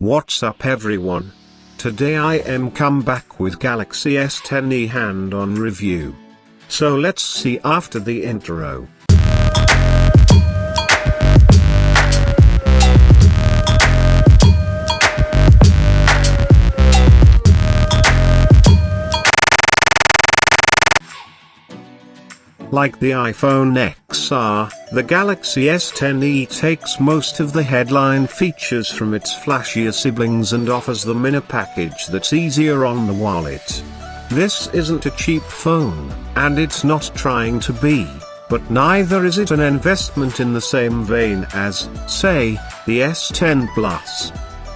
What's up everyone? Today I am come back with Galaxy S10e hand-on review. So let's see after the intro. Like the iPhone XR, the Galaxy S10e takes most of the headline features from its flashier siblings and offers them in a package that's easier on the wallet. This isn't a cheap phone, and it's not trying to be, but neither is it an investment in the same vein as, say, the S10 Plus.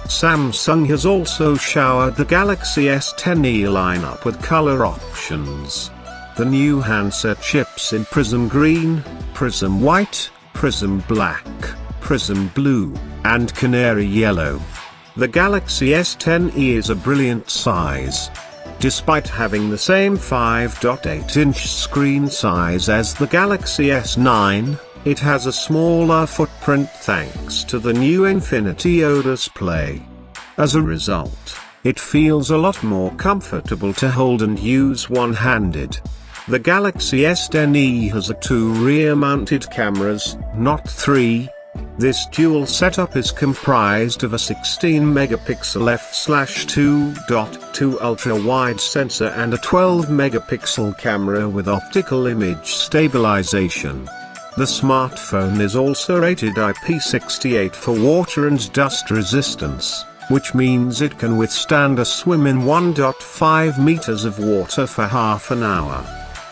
Samsung has also showered the Galaxy S10e lineup with color options. The new handset ships in Prism Green, Prism White, Prism Black, Prism Blue, and Canary Yellow. The Galaxy S10e is a brilliant size. Despite having the same 5.8-inch screen size as the Galaxy S9, it has a smaller footprint thanks to the new Infinity O display. As a result, it feels a lot more comfortable to hold and use one-handed. The Galaxy S10e has two rear-mounted cameras, not three. This dual setup is comprised of a 16-megapixel f/2.2 ultra-wide sensor and a 12-megapixel camera with optical image stabilization. The smartphone is also rated IP68 for water and dust resistance, which means it can withstand a swim in 1.5 meters of water for half an hour.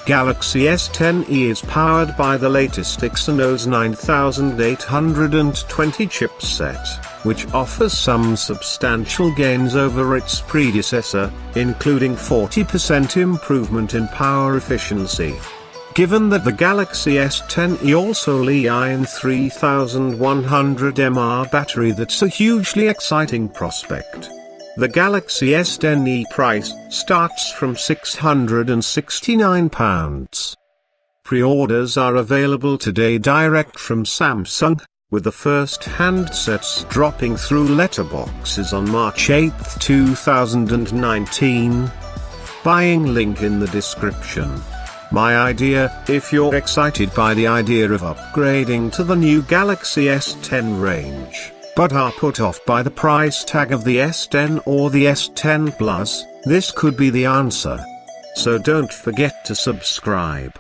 Galaxy S10e is powered by the latest Exynos 9820 chipset, which offers some substantial gains over its predecessor, including 40% improvement in power efficiency. Given that the Galaxy S10e also lies in 3100 mAh battery, that's a hugely exciting prospect. The Galaxy S10e price starts from £669. Pre-orders are available today direct from Samsung, with the first handsets dropping through letterboxes on March 8, 2019. Buying link in the description. My idea: if you're excited by the idea of upgrading to the new Galaxy S10 range, but are put off by the price tag of the S10 or the S10 Plus, this could be the answer. So don't forget to subscribe.